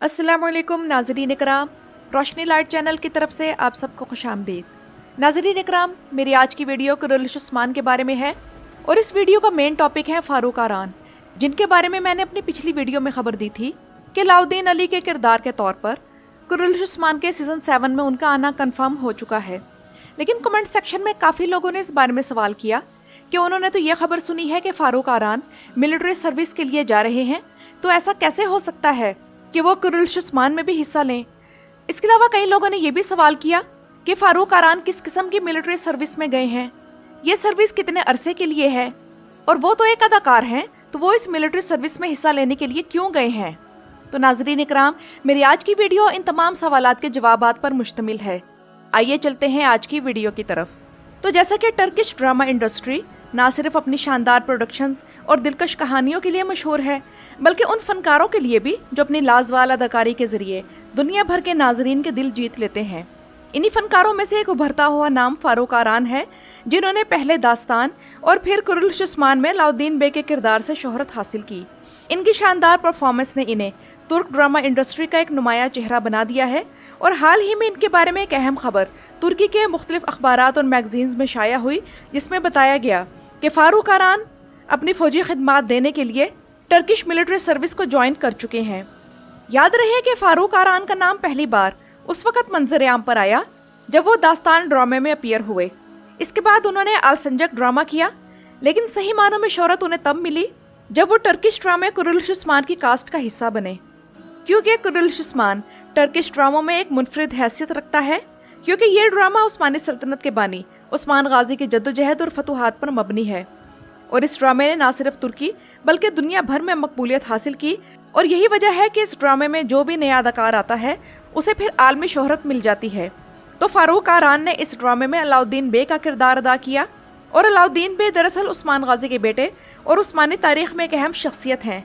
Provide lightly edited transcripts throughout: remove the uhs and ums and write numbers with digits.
अस्सलाम वालेकुम नाज़रीन इकराम, रोशनी लाइट चैनल की तरफ से आप सबको खुश आमदीद। नाज़रीन इकराम, मेरी आज की वीडियो कुरुल्लुश उस्मान के बारे में है और इस वीडियो का मेन टॉपिक है फारूक आरान, जिनके बारे में मैंने अपनी पिछली वीडियो में खबर दी थी कि अलाउद्दीन अली के किरदार के तौर पर कुरुल्लुश उस्मान के सीज़न 7 में उनका आना कन्फर्म हो चुका है। लेकिन कमेंट सेक्शन में काफ़ी लोगों ने इस बारे में सवाल किया कि उन्होंने तो ये खबर सुनी है कि फारूक आरान मिलिट्री सर्विस के लिए जा रहे हैं, तो ऐसा कैसे हो सकता है कि वो कुरुल्लुश उस्मान में भी हिस्सा लें। इसके अलावा कई लोगों ने यह भी सवाल किया कि फारूक आरान किस किस्म की मिलिट्री सर्विस में गए हैं, ये सर्विस कितने अरसे के लिए है, और वो तो एक अदाकार हैं, तो वो इस मिलिट्री सर्विस में हिस्सा लेने के लिए क्यों गए हैं। तो नाज़रीन इकराम, मेरी आज की वीडियो इन तमाम सवालात के जवाबात पर मुश्तमिल है। आइए चलते हैं आज की वीडियो की तरफ। तो जैसा कि टर्किश ड्रामा इंडस्ट्री ना सिर्फ अपनी शानदार प्रोडक्शंस और दिलकश कहानियों के लिए मशहूर है, बल्कि उन फनकारों के लिए भी जो अपनी लाजवाल अदाकारी के जरिए दुनिया भर के नाजरीन के दिल जीत लेते हैं। इन्हीं फनकारों में से एक उभरता हुआ नाम फारूक आरान है, जिन्होंने पहले दास्तान और फिर कुरुल्लुश उस्मान में अलाउद्दीन बे के किरदार से शोहरत हासिल की। इनकी शानदार परफॉर्मेंस ने इन्हें तुर्क ड्रामा इंडस्ट्री का एक नुमाया चेहरा बना दिया है और हाल ही में इनके बारे में एक अहम खबर तुर्की के मुख्तलिफ अखबारात और मैगजीन्स में शाया हुई, जिसमें बताया गया कि फारूक आरान अपनी फौजी खिदमात देने के लिए टर्किश मिलिट्री सर्विस को ज्वाइन कर चुके हैं। याद रहे कि फारूक आरान का नाम पहली बार उस वक्त मंजर आम पर आया जब वो दास्तान ड्रामे में अपीयर हुए। इसके बाद उन्होंने अलसंजक ड्रामा किया, लेकिन सही मानों में शोहरत उन्हें तब मिली जब वो टर्किश ड्रामे कुरुल्लुश उस्मान की कास्ट का हिस्सा बने। क्योंकि कुरुल्लुश उस्मान टर्किश ड्रामों में एक मुनफरिद हैसियत रखता है, क्योंकि ये ड्रामा उस्मानी सल्तनत के बानी उस्मान गाजी की जद्दोजहद और फतूहात पर मबनी है। और इस ड्रामे ने न सिर्फ तुर्की बल्कि दुनिया भर में मकबूलियत हासिल की, और यही वजह है कि इस ड्रामे में जो भी नया अदाकार आता है उसे फिर आलमी शोहरत मिल जाती है। तो फारूक आरान ने इस ड्रामे में अलाउद्दीन बे का किरदार अदा किया, और अलाउद्दीन बे दरअसल उस्मान गाजी के बेटे और उस्मानी तारीख में एक अहम शख्सियत हैं।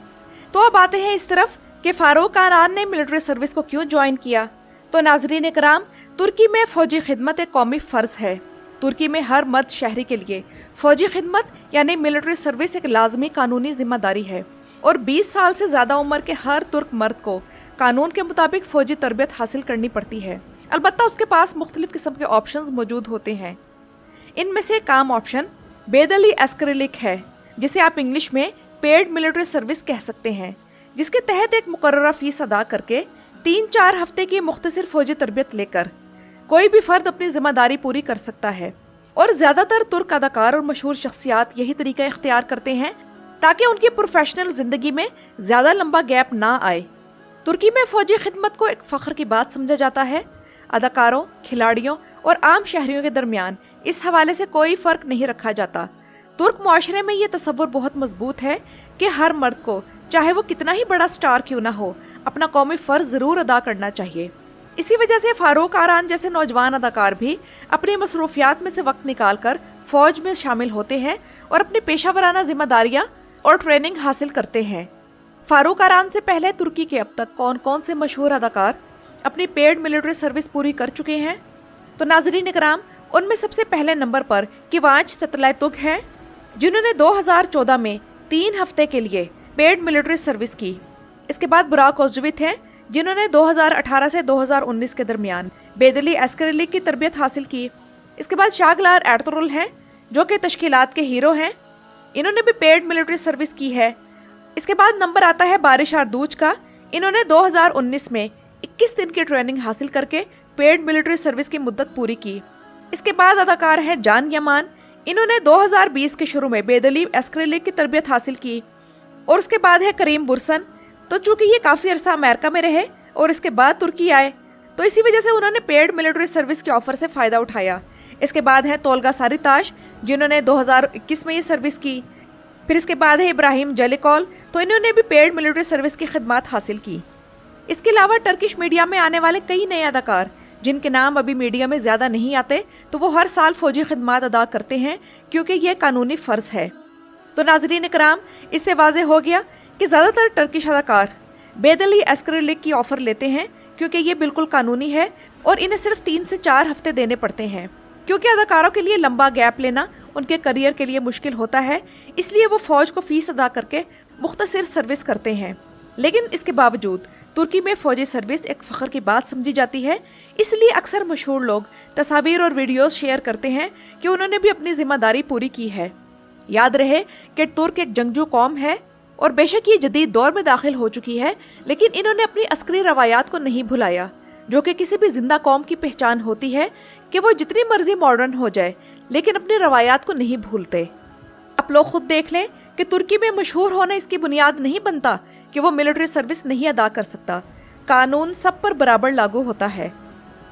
तो अब आते हैं इस तरफ कि फारूक आरान ने मिलिट्री सर्विस को क्यों ज्वाइन किया। तो नाजरीन इकराम, तुर्की में फौजी खिदमत एक कौमी फ़र्ज है। तुर्की में हर मर्द शहरी के लिए फौजी खिदमत यानी मिलिट्री सर्विस एक लाजमी कानूनी जिम्मेदारी है, और 20 साल से ज़्यादा उम्र के हर तुर्क मर्द को कानून के मुताबिक फौजी तरबियत हासिल करनी पड़ती है। अलबत्ता उसके पास मुख्तलिफ किस्म के ऑप्शंस मौजूद होते हैं। इनमें से एक आम ऑप्शन बेदली अस्करलिक है, जिसे आप इंग्लिश में पेड मिलिट्री सर्विस कह सकते हैं, जिसके तहत एक मुकर्ररा फीस अदा करके 3-4 हफ्ते की मुख्तसर फौजी तरबियत लेकर कोई भी फर्द अपनी जिम्मेदारी पूरी कर सकता है। और ज़्यादातर तुर्क अदाकार और मशहूर शख्सियात यही तरीका इख्तियार करते हैं ताकि उनकी प्रोफेशनल ज़िंदगी में ज़्यादा लंबा गैप ना आए। तुर्की में फ़ौजी खिदमत को एक फ़ख्र की बात समझा जाता है। अदाकारों, खिलाड़ियों और आम शहरियों के दरमियान इस हवाले से कोई फ़र्क नहीं रखा जाता। तुर्क मुआशरे में ये तसव्वुर बहुत मजबूत है कि हर मर्द को, चाहे वो कितना ही बड़ा स्टार क्यों ना हो, अपना कौमी फ़र्ज़ ज़रूर अदा करना चाहिए। इसी वजह से फारूक आरान जैसे नौजवान अदाकार भी अपनी मसरूफियात में से वक्त निकाल कर फौज में शामिल होते हैं और अपनी पेशावराना जिम्मेदारियां और ट्रेनिंग हासिल करते हैं। फारूक आरान से पहले तुर्की के अब तक कौन कौन से मशहूर अदाकार अपनी पेड मिलिट्री सर्विस पूरी कर चुके हैं। तो नाजरीन इकराम, उनमें सबसे पहले नंबर पर किवांच ततलातुग हैं, जिन्होंने 2014 में 3 हफ्ते के लिए पेड मिलिट्री सर्विस की। इसके बाद बुराक ओज़वित हैं, जिन्होंने 2018 से 2019 के दरमियान बेदली अस्करलिक की तरबियत हासिल की। इसके बाद शागलार एर्तुगरुल हैं, जो कि तश्कीलात के हीरो हैं, इन्होंने भी पेड मिलिट्री सर्विस की है। इसके बाद नंबर आता है बारिश आरदूज का। इन्होंने 2019 में 21 दिन की ट्रेनिंग हासिल करके पेड मिलिट्री सर्विस की मुद्दत पूरी की। इसके बाद अदाकार है जान यमान। इन्होंने 2020 के शुरू में बेदली अस्करलिक की तरबियत हासिल की। और उसके बाद है करीम बुरसन। तो चूंकि ये काफ़ी अरसा अमेरिका में रहे और इसके बाद तुर्की आए, तो इसी वजह से उन्होंने पेड मिलिट्री सर्विस के ऑफर से फ़ायदा उठाया। इसके बाद है तोलगा सारिताश, जिन्होंने 2021 में ये सर्विस की। फिर इसके बाद है इब्राहिम जलिकॉल, तो इन्होंने भी पेड मिलिट्री सर्विस की खिदमत हासिल की। इसके अलावा टर्किश मीडिया में आने वाले कई नए अदाकार, जिनके नाम अभी मीडिया में ज़्यादा नहीं आते, तो वो हर साल फौजी खिदमत अदा करते हैं, क्योंकि ये कानूनी फ़र्ज़ है। तो नाजरीन इकराम, इससे वाज़ेह हो गया कि ज़्यादातर टर्किश अदाकार बेदली अस्करलिक की ऑफ़र लेते हैं, क्योंकि ये बिल्कुल कानूनी है और इन्हें सिर्फ 3 से 4 हफ्ते देने पड़ते हैं। क्योंकि अदाकारों के लिए लंबा गैप लेना उनके करियर के लिए मुश्किल होता है, इसलिए वो फ़ौज को फ़ीस अदा करके मुख्तसर सर्विस करते हैं। लेकिन इसके बावजूद तुर्की में फौजी सर्विस एक फ़ख्र की बात समझी जाती है, इसलिए अक्सर मशहूर लोग तस्वीर और वीडियोस शेयर करते हैं कि उन्होंने भी अपनी जिम्मेदारी पूरी की है। याद रहे कि तुर्क एक जंगजू कौम है और बेशक ये जदीद दौर में दाखिल हो चुकी है, लेकिन इन्होंने अपनी अस्करी रवायात को नहीं भुलाया, जो कि किसी भी जिंदा कौम की पहचान होती है कि वो जितनी मर्जी मॉडर्न हो जाए लेकिन अपनी रवायात को नहीं भूलते। आप लोग खुद देख लें कि तुर्की में मशहूर होना इसकी बुनियाद नहीं बनता कि वो मिलिट्री सर्विस नहीं अदा कर सकता। कानून सब पर बराबर लागू होता है।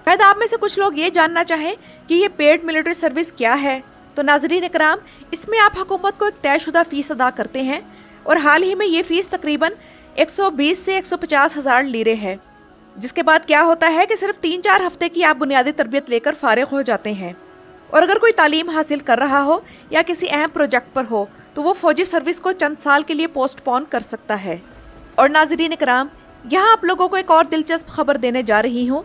शायद आप में से कुछ लोग ये जानना चाहें कि ये पेड मिलिट्री सर्विस क्या है, तो नाज़रीन इकराम, इसमें आप हुकूमत को एक तयशुदा फ़ीस अदा करते हैं और हाल ही में ये फ़ीस तकरीबन 120 से 150 हज़ार लीरे है, जिसके बाद क्या होता है कि सिर्फ 3-4 हफ्ते की आप बुनियादी तरबियत लेकर फारिग हो जाते हैं। और अगर कोई तालीम हासिल कर रहा हो या किसी अहम प्रोजेक्ट पर हो तो वो फ़ौजी सर्विस को चंद साल के लिए पोस्टपोन कर सकता है। और नाज़रीन इकराम, यहाँ आप लोगों को एक और दिलचस्प खबर देने जा रही हूँ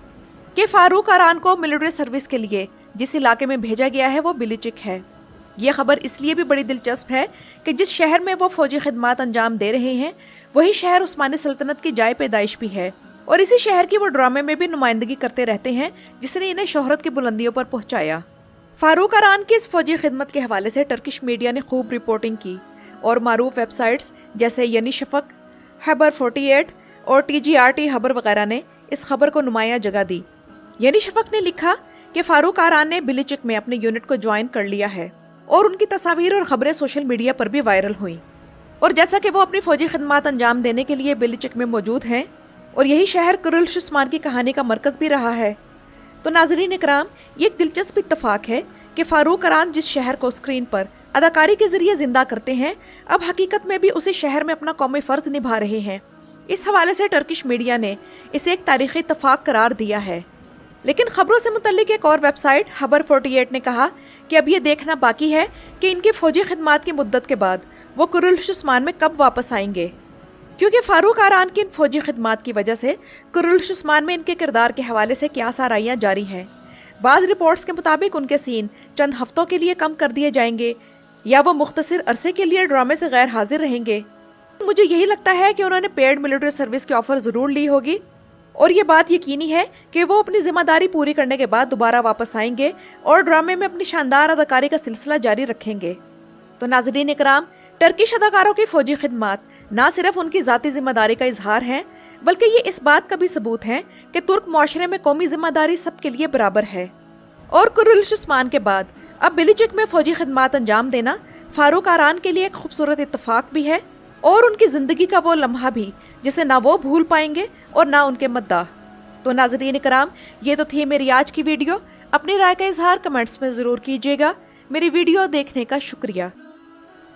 कि फारूक आरान को मिलिट्री सर्विस के लिए जिस इलाके में भेजा गया है वो बिलिचिक है। ये खबर इसलिए भी बड़ी दिलचस्प है कि जिस शहर में वो फौजी खिदमात अंजाम दे रहे हैं वही शहर उस्मानी सल्तनत की जाए पैदाइश भी है, और इसी शहर की वो ड्रामे में भी नुमाइंदगी करते रहते हैं जिसने इन्हें शोहरत की बुलंदियों पर पहुंचाया। फारूक आरान की इस फौजी खिदमत के हवाले से टर्किश मीडिया ने खूब रिपोर्टिंग की और मारूफ वेबसाइट्स जैसे यनी शफक, खबर 48 और TGRT खबर वगैरह ने इस खबर को नुमाया जगह दी। यनी शफक ने लिखा कि फारूक आरान ने बिलिचिक में अपने यूनिट को ज्वाइन कर लिया है और उनकी तस्वीर और खबरें सोशल मीडिया पर भी वायरल हुई। और जैसा कि वो अपनी फौजी खिदमत अंजाम देने के लिए बिलिचिक में मौजूद हैं और यही शहर कुरुल्श उस्मान की कहानी का मरकज़ भी रहा है, तो नाज़रीन इकराम, ये एक दिलचस्प इत्तफाक है कि फारूक आरान जिस शहर को स्क्रीन पर अदाकारी के जरिए जिंदा करते हैं, अब हकीकत में भी उसी शहर में अपना कौमी फ़र्ज निभा रहे हैं। इस हवाले से टर्किश मीडिया ने इसे एक तारीख़ी इत्तफाक करार दिया है। लेकिन खबरों से मुतल्लिक एक और वेबसाइट खबर 48 ने कहा कि अब ये देखना बाकी है कि इनकी फौजी खिदमात की मुद्दत के बाद वो कुरुल्श उस्मान में कब वापस आएंगे, क्योंकि फारूक आरान की इन फौजी खिदमात की वजह से कुरुल्श उस्मान में इनके किरदार के हवाले से क्या साराइयाँ जारी हैं। बाज़ रिपोर्ट्स के मुताबिक उनके सीन चंद हफ्तों के लिए कम कर दिए जाएंगे या वो मुख्तसर अरसे के लिए ड्रामे से गैर हाजिर रहेंगे। मुझे यही लगता है कि उन्होंने पेड मिलिट्री सर्विस की ऑफ़र ज़रूर ली होगी और ये बात यकीनी है कि वो अपनी जिम्मेदारी पूरी करने के बाद दोबारा वापस आएंगे और ड्रामे में अपनी शानदार अदाकारी का सिलसिला जारी रखेंगे। तो नाज़रीन इकराम, टर्किश अदाकारों की फौजी खिदमात ना सिर्फ उनकी ज़ाती जिम्मेदारी का इजहार है, बल्कि ये इस बात का भी सबूत है कि तुर्क माशरे में कौमी जिम्मेदारी सबके लिए बराबर है। और कुरुल्श उस्मान के बाद अब बिलिचिक में फौजी खिदमात अंजाम देना फारूक आरान के लिए एक खूबसूरत इत्तफाक भी है और उनकी ज़िंदगी का वो लम्हा भी जिसे ना वो भूल पाएंगे और ना उनके मद्दाह। तो नाज़रीन इकराम, ये तो थी मेरी आज की वीडियो। अपनी राय का इजहार कमेंट्स में ज़रूर कीजिएगा। मेरी वीडियो देखने का शुक्रिया।